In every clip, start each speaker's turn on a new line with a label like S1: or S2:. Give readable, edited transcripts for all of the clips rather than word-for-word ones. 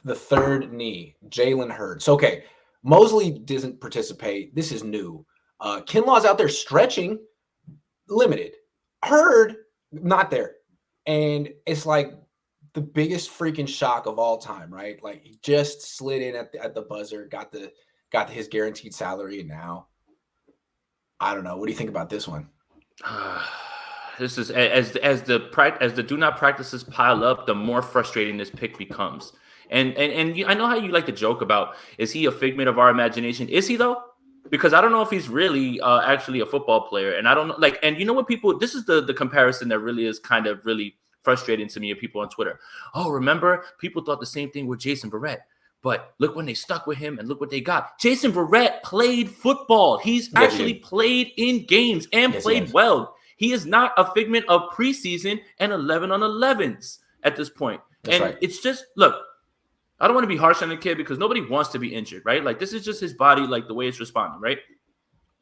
S1: the third knee, Jalen Hurd. So, okay, Mosley doesn't participate. This is new. Kinlaw's out there stretching, limited. Hurd, not there. And it's like the biggest freaking shock of all time, right? Like he just slid in at the buzzer, got his guaranteed salary, and now I don't know. What do you think about this one?
S2: This is as the do not practices pile up, the more frustrating this pick becomes. And I know how you like to joke about, is he a figment of our imagination? Is he though? Because I don't know if he's really actually a football player, and I don't know. Like, and you know what, people? This is the comparison that really is kind of really frustrating to me of people on Twitter. Oh, remember, people thought the same thing with Jason Verrett. But look when they stuck with him and look what they got. Jason Verrett played football. He's actually played in games and played well. He is not a figment of preseason and 11 on 11s at this point. That's and it's just, look, I don't want to be harsh on the kid because nobody wants to be injured, right? Like, this is just his body, like the way it's responding, right?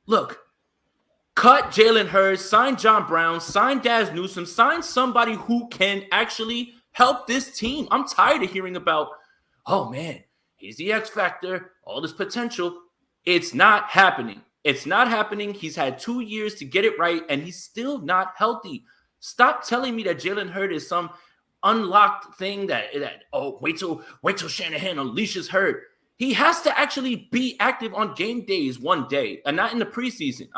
S2: Look, cut Jalen Hurd, sign John Brown, sign Daz Newsome, sign somebody who can actually help this team. I'm tired of hearing about, oh, man, he's the X factor, all this potential. It's not happening. It's not happening. He's had 2 years to get it right, and he's still not healthy. Stop telling me that Jalen Hurd is some unlocked thing that wait till Shanahan unleashes Hurd. He has to actually be active on game days one day, and not in the preseason.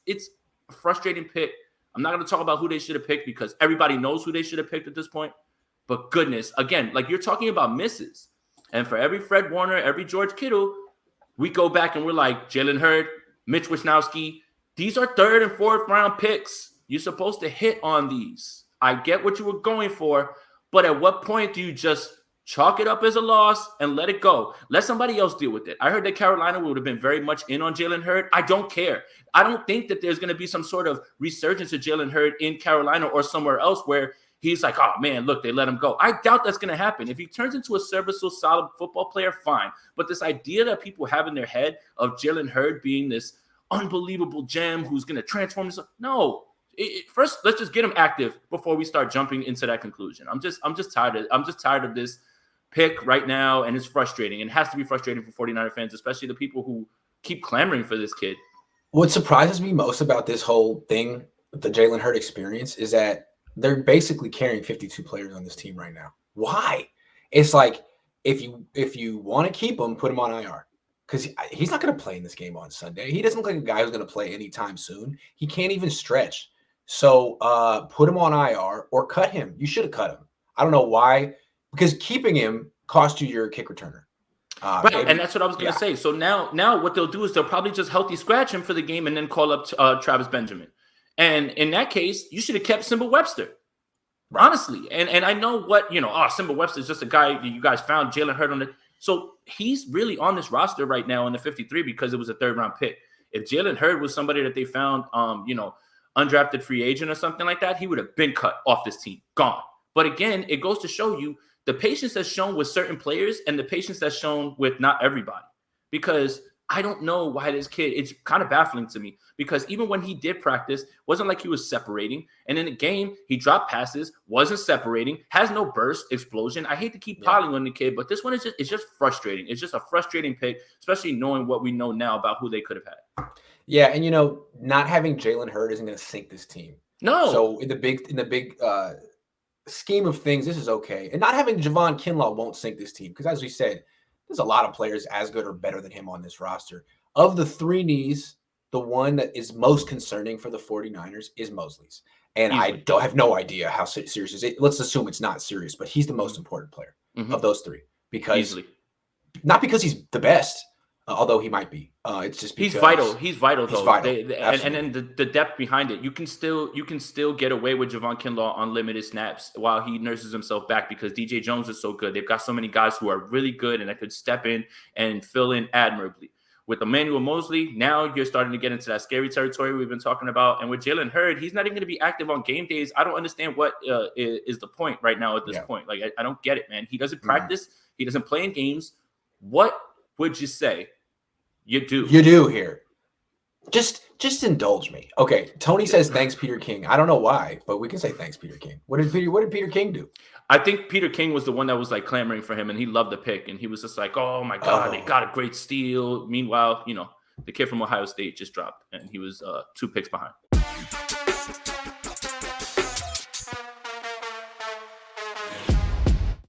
S2: It's a frustrating pick. I'm not going to talk about who they should have picked because everybody knows who they should have picked at this point. But goodness, again, like you're talking about misses. And for every Fred Warner, every George Kittle, we go back and we're like, Jalen Hurd, Mitch Wisnowski, these are 3rd and 4th round picks. You're supposed to hit on these. I get what you were going for, but at what point do you just chalk it up as a loss and let it go? Let somebody else deal with it. I heard that Carolina would have been very much in on Jalen Hurd. I don't care. I don't think that there's going to be some sort of resurgence of Jalen Hurd in Carolina or somewhere else where he's like, oh, man, look, they let him go. I doubt that's going to happen. If he turns into a serviceable, solid football player, fine. But this idea that people have in their head of Jalen Hurd being this unbelievable gem who's going to transform himself, no. First, let's just get him active before we start jumping into that conclusion. I'm just tired of this pick right now, and it's frustrating. And it has to be frustrating for 49er fans, especially the people who keep clamoring for this kid.
S1: What surprises me most about this whole thing, the Jalen Hurd experience, is that they're basically carrying 52 players on this team right now. Why? It's like if you want to keep him, put him on IR. Because he's not going to play in this game on Sunday. He doesn't look like a guy who's going to play anytime soon. He can't even stretch. So put him on IR or cut him. You should have cut him. I don't know why. Because keeping him cost you your kick returner.
S2: Right, and that's what I was going to say. So now what they'll do is they'll probably just healthy scratch him for the game and then call up Travis Benjamin. And in that case, you should have kept Simba Webster. Right. Honestly. And I know what, Simba Webster is just a guy you guys found Jalen Hurd on it. So he's really on this roster right now in the 53 because it was a 3rd round pick. If Jalen Hurd was somebody that they found, undrafted free agent or something like that, he would have been cut off this team, gone. But again, it goes to show you the patience that's shown with certain players and the patience that's shown with not everybody. Because I don't know why this kid, it's kind of baffling to me because even when he did practice, wasn't like he was separating. And in the game, he dropped passes, wasn't separating, has no burst, explosion. I hate to keep piling on the kid, but this one is just frustrating. It's just a frustrating pick, especially knowing what we know now about who they could have had.
S1: Yeah, and not having Jalen Hurd isn't going to sink this team.
S2: No.
S1: So in the big scheme of things, this is okay. And not having Javon Kinlaw won't sink this team because, as we said, there's a lot of players as good or better than him on this roster. Of the 3 knees, the one that is most concerning for the 49ers is Mosley's. And I have no idea how serious it is. Let's assume it's not serious, but he's the most important player of those 3 because not because he's the best, although he might be. It's just because
S2: he's vital. He's vital, though.
S1: Vital.
S2: And then the depth behind it. You can still get away with Javon Kinlaw on limited snaps while he nurses himself back because DJ Jones is so good. They've got so many guys who are really good and that could step in and fill in admirably. With Emmanuel Mosley, now you're starting to get into that scary territory we've been talking about. And with Jalen Hurd, he's not even going to be active on game days. I don't understand what is the point right now at this point. Like, I don't get it, man. He doesn't practice. He doesn't play in games. What would you say? You do
S1: here. Just indulge me. Okay, Tony says thanks, Peter King. I don't know why, but we can say thanks, Peter King. What did Peter King do?
S2: I think Peter King was the one that was like clamoring for him, and he loved the pick, and he was just like, "Oh my god, they got a great steal." Meanwhile, the kid from Ohio State just dropped, and he was 2 picks behind.